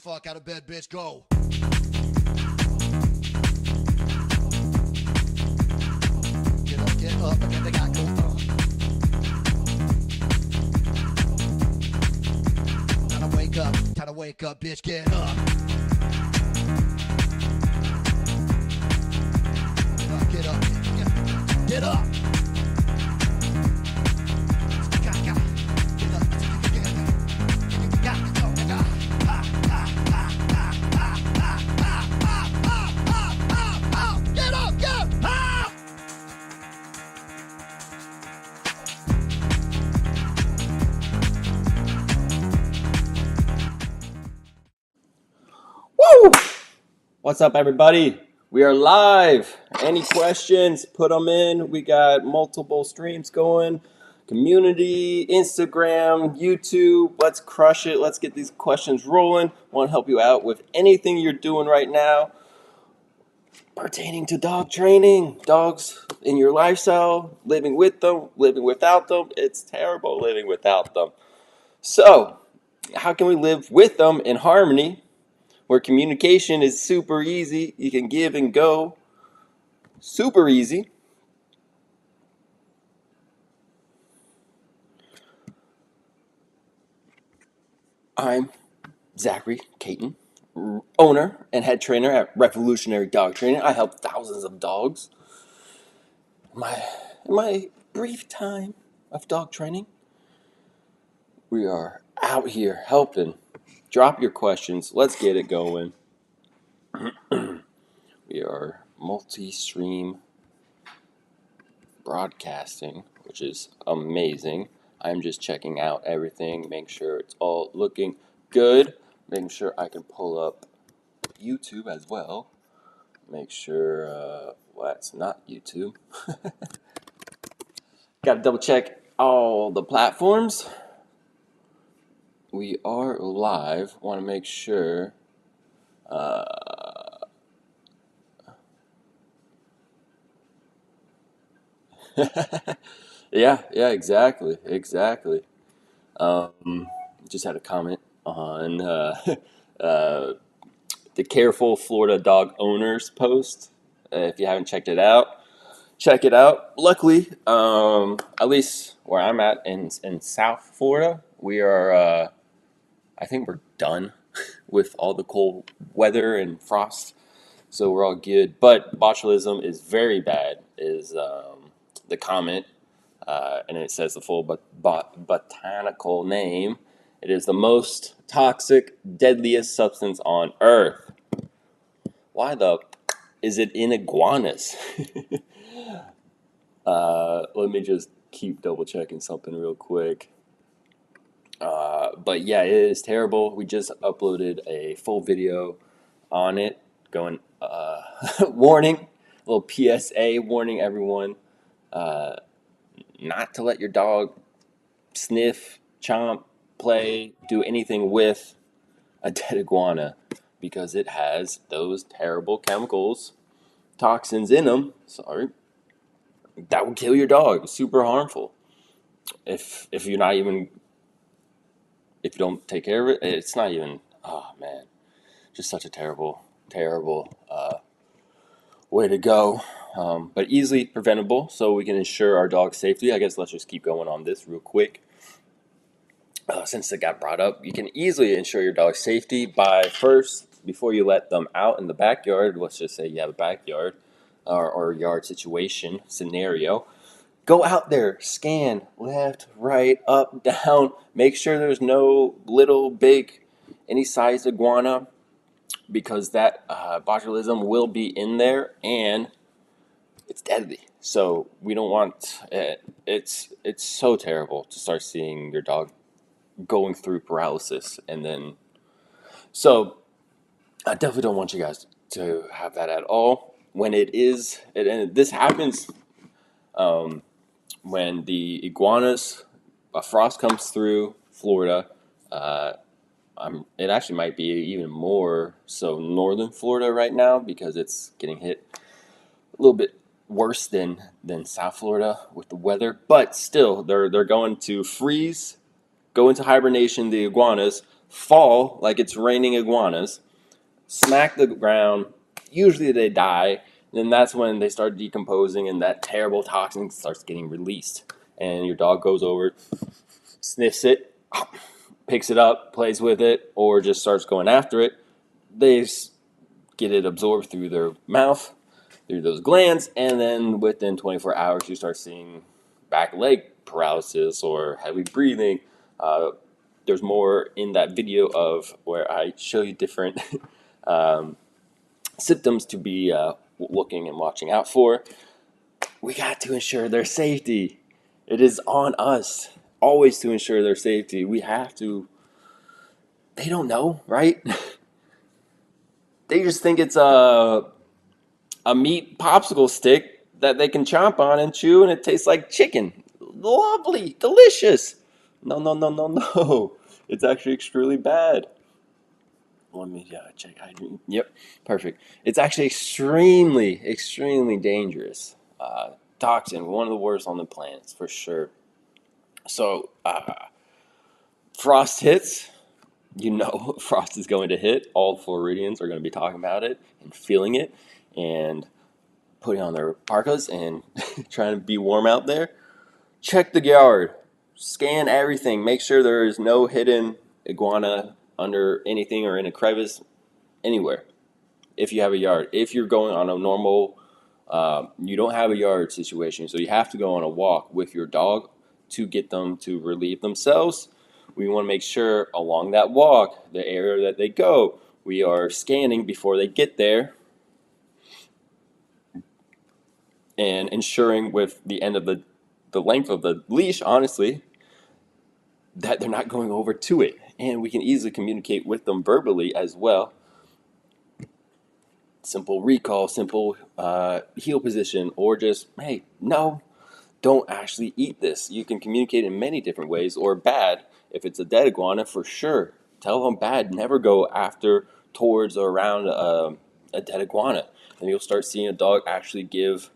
fuck out of bed, bitch. Go. Get up, and then they got go. Time to wake up, bitch. Get up. Get up. Get up. Woo! What's up, everybody? We are live. Any questions, put them in. We got multiple streams going. Community, Instagram, YouTube. Let's crush it. Let's get these questions rolling. Want to help you out with anything you're doing right now pertaining to dog training. Dogs in your lifestyle, living with them, living without them. It's terrible living without them. So, how can we live with them in harmony? Where communication is super easy. You can give and go. Super easy. I'm Zachary Caton, owner and head trainer at Revolutionary Dog Training. I help thousands of dogs. In my brief time of dog training, we are out here helping. Drop your questions. Let's get it going. We are multi-stream broadcasting, which is amazing. I'm just checking out everything, making sure it's all looking good, making sure I can pull up YouTube as well. Make sure, well, it's not YouTube. Got to double check all the platforms. We are live. Want to make sure. Yeah, exactly. Just had a comment on the Careful Florida Dog Owners post. If you haven't checked it out, check it out. Luckily, at least where I'm at in South Florida, we are, I think we're done with all the cold weather and frost. So we're all good. But botulism is very bad, is the comment. And it says the full botanical name. It is the most toxic, deadliest substance on Earth. Why is it in iguanas? Let me just keep double checking something real quick. But yeah, it is terrible. We just uploaded a full video on it, going warning, a little PSA warning everyone. Not to let your dog sniff, chomp, play, do anything with a dead iguana, because it has those terrible chemicals, toxins in them, that will kill your dog. It's super harmful. If you don't take care of it, it's not even, oh man, just such a terrible way to go. But easily preventable, so we can ensure our dog's safety. I guess let's just keep going on this real quick. Since it got brought up, you can easily ensure your dog's safety by first, before you let them out in the backyard, let's just say you have a backyard or yard scenario, go out there, scan left, right, up, down, make sure there's no little, big, any size iguana, because that botulism will be in there and it's deadly. So we don't want it. It's so terrible to start seeing your dog going through paralysis, and then so I definitely don't want you guys to have that at all. When and this happens when the iguanas, a frost comes through Florida. It actually might be even more so northern Florida right now, because it's getting hit a little bit worse than South Florida with the weather. But still, they're going to freeze, go into hibernation, the iguanas, fall like it's raining iguanas, smack the ground. Usually they die. Then that's when they start decomposing and that terrible toxin starts getting released. And your dog goes over, sniffs it, picks it up, plays with it, or just starts going after it. They get it absorbed through their mouth, through those glands, and then within 24 hours you start seeing back leg paralysis or heavy breathing. There's more in that video of where I show you different symptoms to be looking and watching out for. We got to ensure their safety. It is on us always to ensure their safety. We have to. They don't know, right? They just think it's a meat popsicle stick that they can chomp on and chew, and it tastes like chicken. Lovely, delicious. No, no, no, no, no. It's actually extremely bad. Let me check hygiene. Yep, perfect. It's actually extremely, extremely dangerous. Toxin, one of the worst on the planet, for sure. So, frost hits. You know, frost is going to hit. All Floridians are going to be talking about it and feeling it and putting on their parkas and trying to be warm out there. Check the yard. Scan everything. Make sure there is no hidden iguana under anything or in a crevice anywhere. If you have a yard. If you're going on a normal, you don't have a yard situation, so you have to go on a walk with your dog to get them to relieve themselves. We want to make sure along that walk, the area that they go, we are scanning before they get there and ensuring with the end of the length of the leash, honestly, that they're not going over to it. And we can easily communicate with them verbally as well. Simple recall, simple heel position, or just, hey, no, don't actually eat this. You can communicate in many different ways, or bad. If it's a dead iguana, for sure. Tell them bad. Never go after, towards, or around a dead iguana. And you'll start seeing a dog actually give,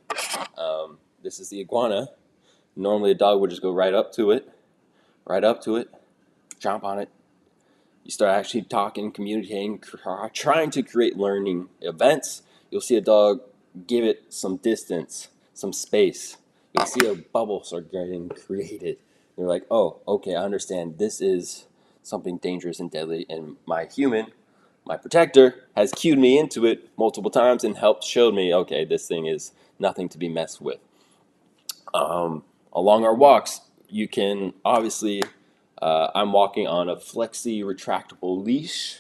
this is the iguana. Normally a dog would just go right up to it, jump on it. You start actually talking, communicating, trying to create learning events. You'll see a dog give it some distance, some space. You'll see a bubble start getting created. They're like, oh, okay, I understand. This is something dangerous and deadly, and my human, my protector, has cued me into it multiple times and helped show me, okay, this thing is nothing to be messed with. Along our walks, you can obviously, I'm walking on a flexi retractable leash.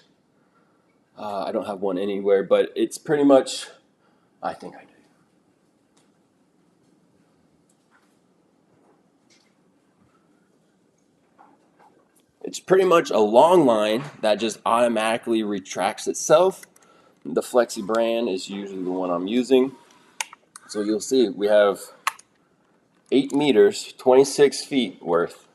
I don't have one anywhere, but it's pretty much, I think I do. It's pretty much a long line that just automatically retracts itself. The Flexi brand is usually the one I'm using. So you'll see we have 8 meters, 26 feet worth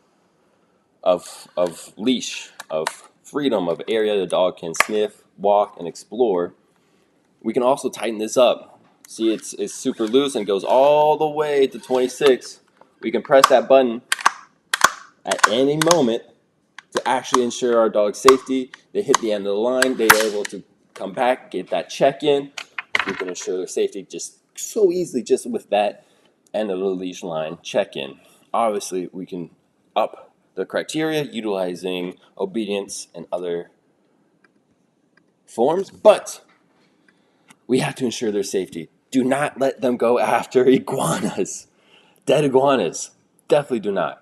of leash, of freedom, of area the dog can sniff, walk, and explore. We can also tighten this up. See, it's super loose and goes all the way to 26. We can press that button at any moment to actually ensure our dog's safety. They hit the end of the line, they're able to come back, get that check-in. We can ensure their safety just so easily just with that end of the leash line check-in. Obviously, we can up the criteria utilizing obedience and other forms, but we have to ensure their safety. Do not let them go after iguanas. Dead iguanas. Definitely do not.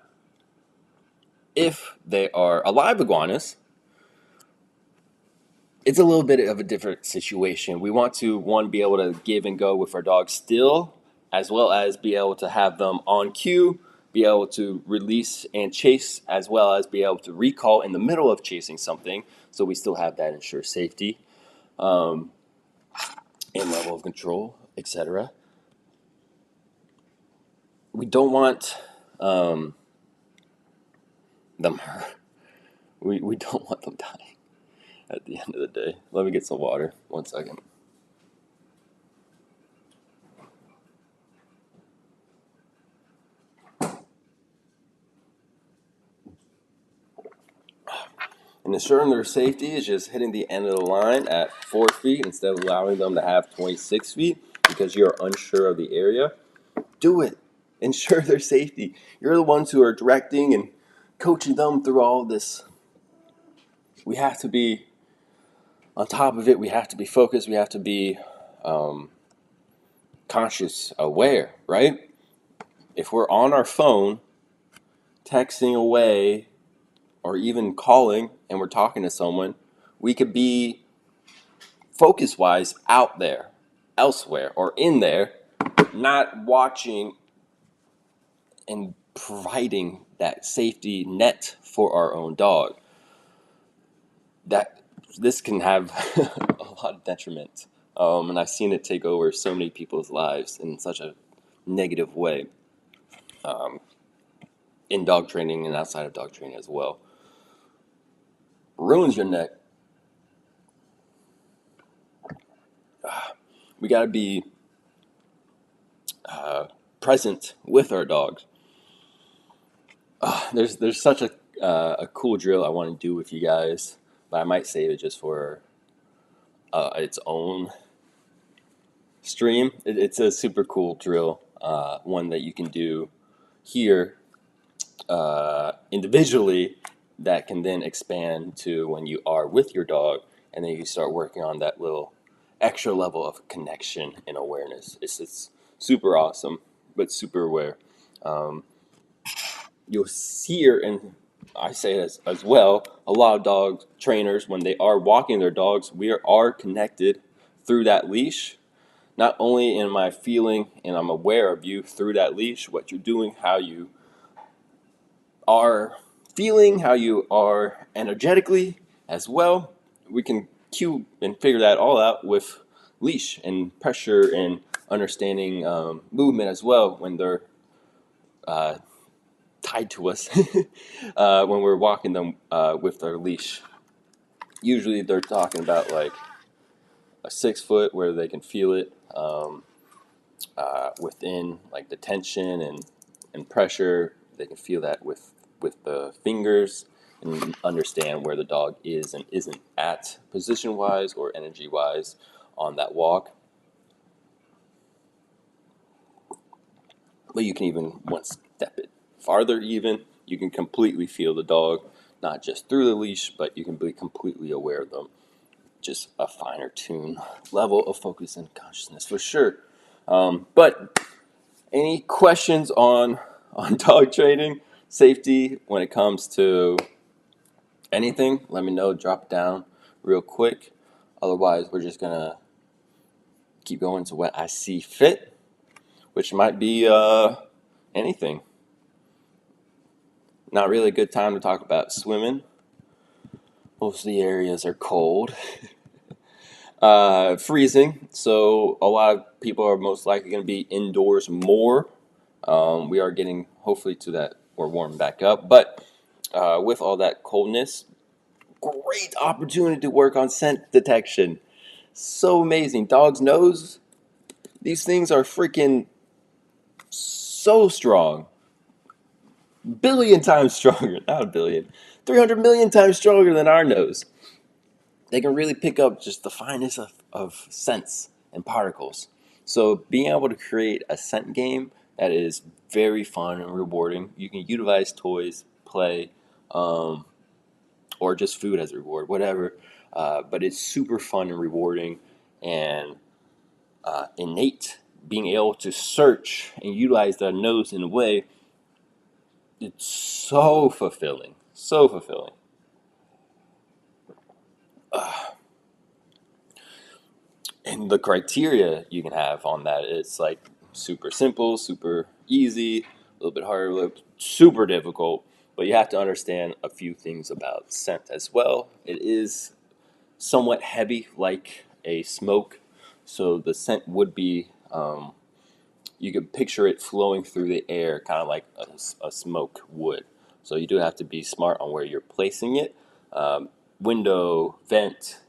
If they are alive iguanas, it's a little bit of a different situation. We want to, one, be able to give and go with our dogs still, as well as be able to have them on cue, be able to release and chase, as well as be able to recall in the middle of chasing something, so we still have that ensure safety and level of control, etc. We don't want them. We don't want them dying at the end of the day. Let me get some water. 1 second. And ensuring their safety is just hitting the end of the line at 4 feet instead of allowing them to have 26 feet because you're unsure of the area. Do it. Ensure their safety. You're the ones who are directing and coaching them through all of this. We have to be on top of it. We have to be focused. We have to be conscious, aware, right? If we're on our phone, texting away, or even calling and we're talking to someone, we could be focus-wise out there, elsewhere, or in there, not watching and providing that safety net for our own dog. That this can have a lot of detriment, and I've seen it take over so many people's lives in such a negative way, in dog training and outside of dog training as well. Ruins your neck. We got to be present with our dogs. There's such a cool drill I want to do with you guys, but I might save it just for its own stream. It's a super cool drill, one that you can do here individually that can then expand to when you are with your dog, and then you start working on that little extra level of connection and awareness. It's super awesome, but super aware. You'll hear, and I say it as well, a lot of dog trainers, when they are walking their dogs, we are connected through that leash. Not only am I feeling and I'm aware of you through that leash, what you're doing, how you are feeling, how you are energetically as well. We can cue and figure that all out with leash and pressure and understanding movement as well when they're tied to us when we're walking them with their leash. Usually they're talking about like a 6 foot where they can feel it within like the tension and pressure. They can feel that with the fingers and understand where the dog is and isn't at position wise or energy wise on that walk. But you can even one step it farther, even you can completely feel the dog, not just through the leash, but you can be completely aware of them. Just a finer tune level of focus and consciousness for sure. But any questions on dog training, safety when it comes to anything? Let me know. Drop it down real quick. Otherwise, we're just gonna keep going to what I see fit, which might be anything. Not really a good time to talk about swimming. Most of the areas are cold. Freezing, so a lot of people are most likely going to be indoors more. We are getting hopefully to that, or warming back up, but with all that coldness, great opportunity to work on scent detection. So amazing. Dog's nose, these things are freaking so strong. Billion times stronger, not a billion, 300 million times stronger than our nose. They can really pick up just the finest of scents and particles. So being able to create a scent game that is very fun and rewarding. You can utilize toys, play, or just food as a reward, whatever. But it's super fun and rewarding and innate. Being able to search and utilize that nose in a way, it's so fulfilling. So fulfilling. And the criteria you can have on that is like super simple, super easy, a little bit harder, super difficult. But you have to understand a few things about scent as well. It is somewhat heavy, like a smoke. So the scent would be, you could picture it flowing through the air, kind of like a smoke would. So you do have to be smart on where you're placing it. Window, vent,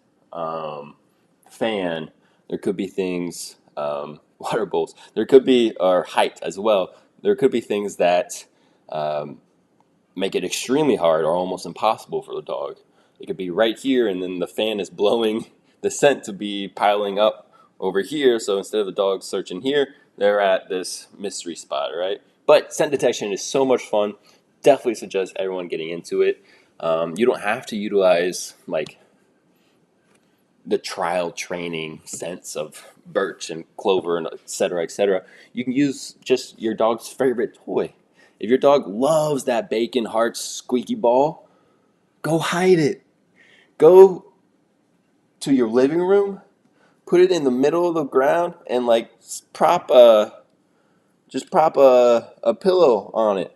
fan. There could be things, water bowls. There could be, or height as well. There could be things that make it extremely hard or almost impossible for the dog. it could be right here, and then the fan is blowing the scent to be piling up over here. So instead of the dog searching here, they're at this mystery spot, right? But scent detection is so much fun. Definitely suggest everyone getting into it. You don't have to utilize like the trial training sense of birch and clover and et cetera, et cetera. You can use just your dog's favorite toy. If your dog loves that bacon heart squeaky ball, go hide it. Go to your living room, put it in the middle of the ground, and like prop a just prop a pillow on it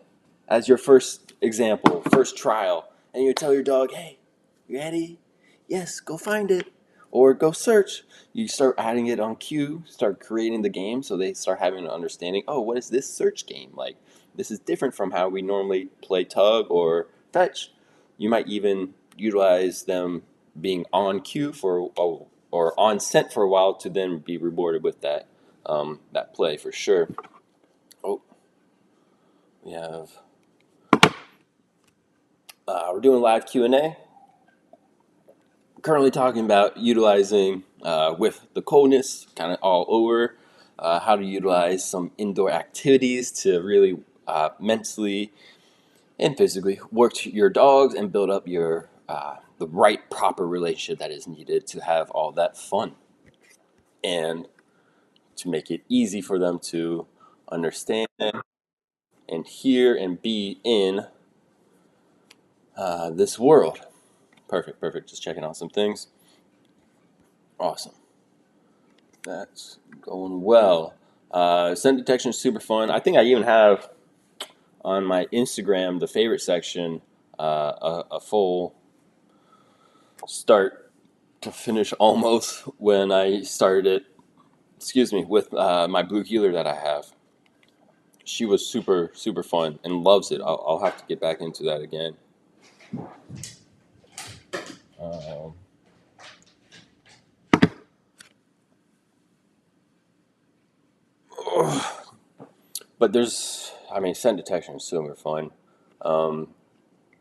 as your first example, first trial. And you tell your dog, hey, you ready? Yes, go find it. Or go search. You start adding it on cue, start creating the game so they start having an understanding, oh, what is this search game like? This is different from how we normally play tug or fetch. You might even utilize them being on cue for or on scent for a while to then be rewarded with that play for sure. Oh, we have. We're doing live Q&A. Currently talking about utilizing with the coldness kind of all over, how to utilize some indoor activities to really mentally and physically work your dogs and build up your the right proper relationship that is needed to have all that fun and to make it easy for them to understand and hear and be in this world. Perfect, perfect. Just checking out some things. Awesome. That's going well. Scent detection is super fun. I think I even have on my Instagram, the favorite section, a full start to finish almost when I started it, with my blue heeler that I have. She was super, super fun and loves it. I'll have to get back into that again. Um, but scent detection is super fun. Um,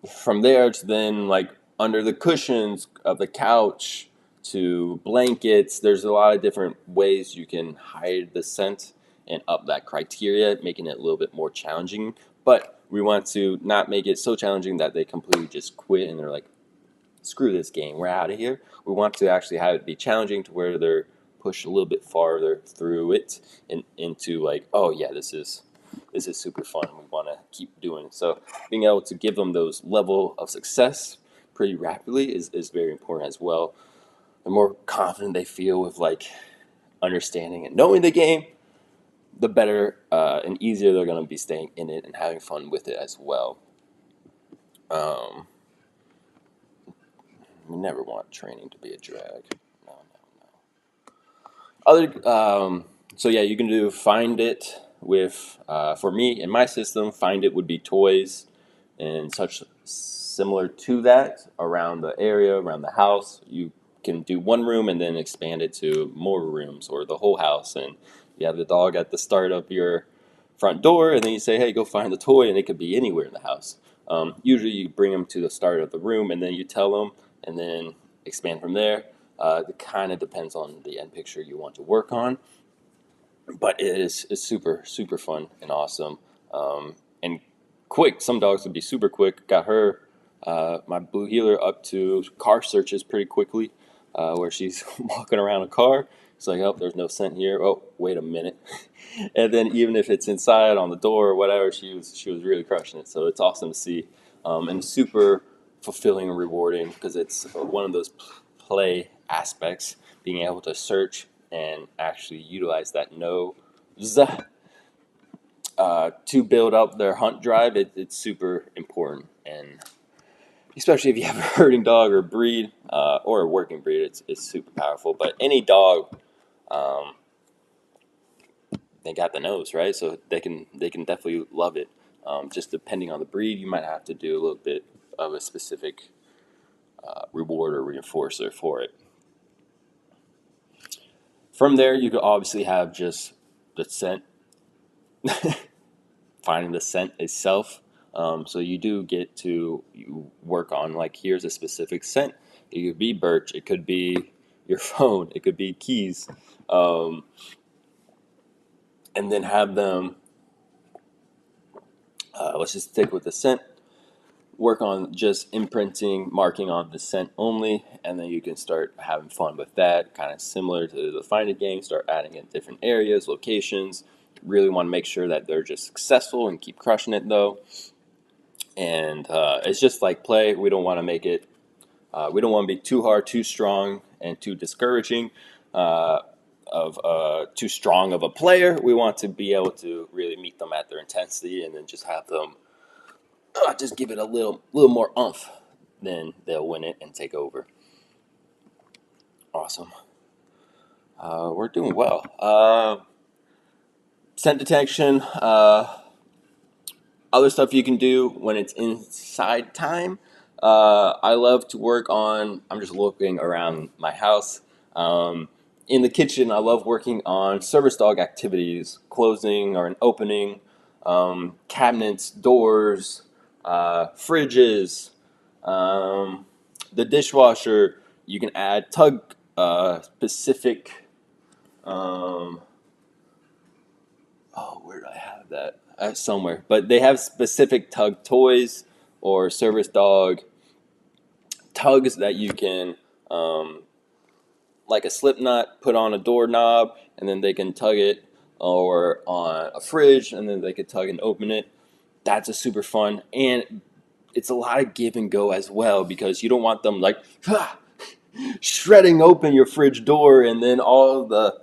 from there to then like under the cushions of the couch to blankets, there's a lot of different ways you can hide the scent and up that criteria, making it a little bit more challenging. But we want to not make it so challenging that they completely just quit and they're like, screw this game, we're out of here. We want to actually have it be challenging to where they're pushed a little bit farther through it and into like, oh yeah, this is super fun. We want to keep doing it. So being able to give them those level of success pretty rapidly is very important as well. The more confident they feel with like understanding and knowing the game, the better and easier they're going to be staying in it and having fun with it as well. We never want training to be a drag. No. So yeah, you can do find it with, for me, in my system, find it would be toys and such similar to that around the area, around the house. You can do one room and then expand it to more rooms or the whole house. And you have the dog at the start of your front door, and then you say, hey, go find the toy, and it could be anywhere in the house. Usually you bring them to the start of the room, and then you tell them, and then expand from there. It kind of depends on the end picture you want to work on, but it's super, super fun and awesome, and quick. Some dogs would be super quick. Got her, my blue heeler, up to car searches pretty quickly, where she's walking around a car. It's like, oh, there's no scent here. Oh, wait a minute. And then even if it's inside on the door or whatever, she was really crushing it. So it's awesome to see, and super fulfilling and rewarding because it's one of those play aspects, being able to search and actually utilize that nose to build up their hunt drive. It's super important, and especially if you have a herding dog or breed or a working breed, it's super powerful. But any dog, they got the nose, right? So they can definitely love it. Just depending on the breed, you might have to do a little bit of a specific reward or reinforcer for it. From there, you could obviously have just the scent, finding the scent itself. So you do get to work on, like, here's a specific scent. It could be birch, it could be your phone, it could be keys, um, and then have them. Let's just stick with the scent. Work on just imprinting, marking on the scent only, and then you can start having fun with that. Kind of similar to the Find It game. Start adding in different areas, locations. Really want to make sure that they're just successful and keep crushing it though. And it's just like play. We don't want to make it. We don't want to be too hard, too strong, and too discouraging. Of too strong of a player. We want to be able to really meet them at their intensity, and then just have them just give it a little more oomph, then they'll win it and take over. Awesome. We're doing well. Scent detection. Other stuff you can do when it's inside time. I love to work on. I'm just looking around my house. In the kitchen, I love working on service dog activities, closing or an opening, cabinets, doors, fridges, the dishwasher. You can add tug specific. Oh, where did I have that? Somewhere. But they have specific tug toys or service dog tugs that you can, like a slip knot, put on a doorknob, and then they can tug it, or on a fridge, and then they can tug and open it. That's a super fun. And it's a lot of give and go as well, because you don't want them like shredding open your fridge door, and then all the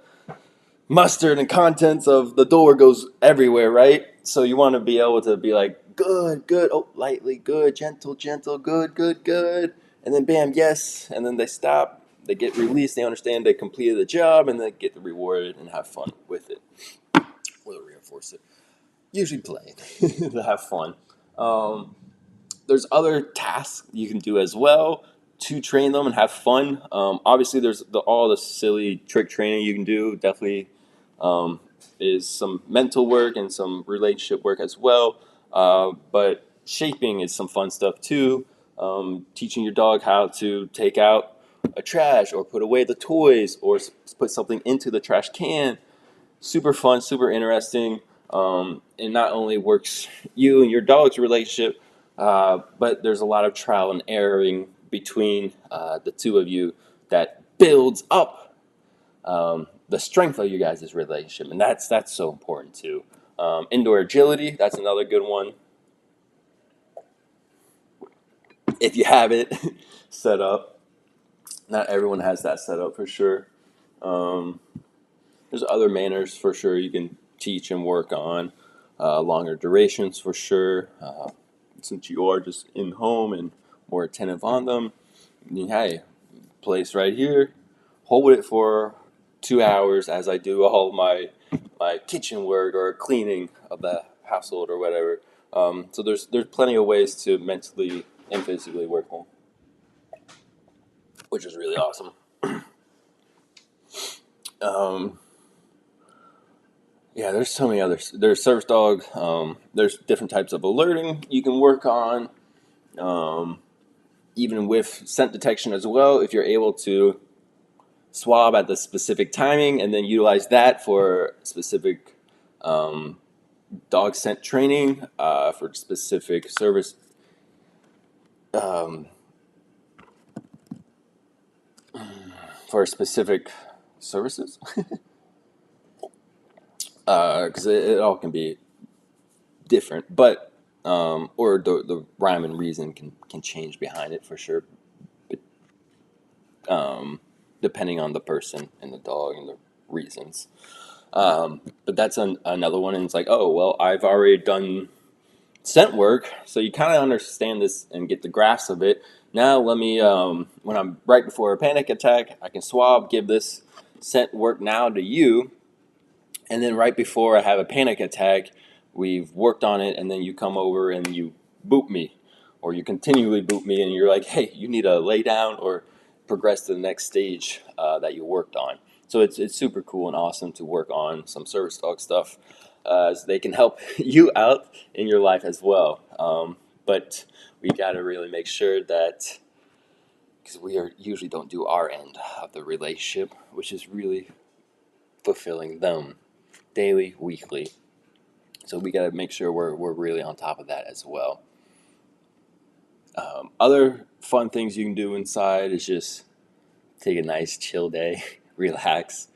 mustard and contents of the door goes everywhere, right? So you want to be able to be like, good, good, oh, lightly, good, gentle, gentle, good, good, good. And then bam, yes. And then they stop, they get released, they understand they completed the job, and they get rewarded and have fun with it. Or reinforce it. Usually playing to have fun. There's other tasks you can do as well to train them and have fun. Obviously, there's all the silly trick training you can do. Definitely is some mental work and some relationship work as well. But shaping is some fun stuff too. Teaching your dog how to take out a trash or put away the toys or put something into the trash can. Super fun, super interesting. And not only works you and your dog's relationship, but there's a lot of trial and erroring between the two of you that builds up the strength of you guys' relationship, and that's so important too. Indoor agility, that's another good one. If you have it set up, not everyone has that set up for sure. Um, there's other manners for sure you can teach and work on. Longer durations for sure. Since you are just in home and more attentive on them, hey, place right here, hold it for 2 hours as I do all my kitchen work or cleaning of the household or whatever. So there's plenty of ways to mentally and physically work home, which is really awesome. Yeah, there's so many others. There's service dog. There's different types of alerting you can work on. Even with scent detection as well, if you're able to swab at the specific timing and then utilize that for specific dog scent training, for specific service, um, for specific services, because it all can be different, but or the rhyme and reason can change behind it for sure, but, depending on the person and the dog and the reasons. But that's another one, and it's like, oh well, I've already done scent work, so you kind of understand this and get the grasp of it. Now let me, when I'm right before a panic attack, I can swab, give this scent work now to you, and then right before I have a panic attack, we've worked on it, and then you come over and you boop me, or you continually boop me, and you're like, hey, you need to lay down or progress to the next stage that you worked on. So it's super cool and awesome to work on some service dog stuff. so they can help you out in your life as well. But we got to really make sure that, because usually don't do our end of the relationship, which is really fulfilling them daily, weekly. So we got to make sure we're really on top of that as well. Other fun things you can do inside is just take a nice chill day, relax.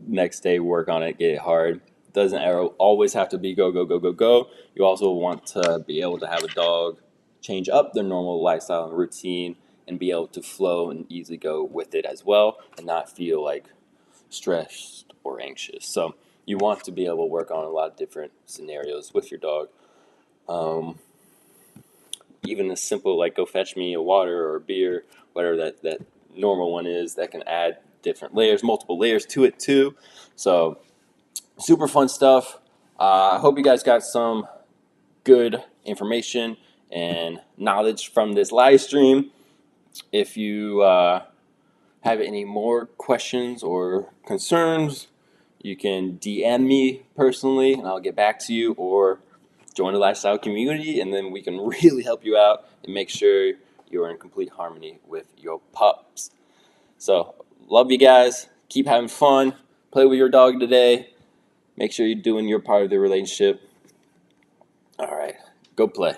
Next day, work on it, get it hard. Doesn't always have to be go, go, go, go, go. You also want to be able to have a dog change up their normal lifestyle and routine and be able to flow and easily go with it as well and not feel like stressed or anxious. So you want to be able to work on a lot of different scenarios with your dog. Even as simple like go fetch me a water or a beer, whatever that normal one is, that can add different layers, multiple layers to it too. So super fun stuff. I hope you guys got some good information and knowledge from this live stream. If you have any more questions or concerns, you can DM me personally and I'll get back to you, or join the lifestyle community and then we can really help you out and make sure you're in complete harmony with your pups. So love you guys. Keep having fun. Play with your dog today. Make sure you're doing your part of the relationship. All right, go play.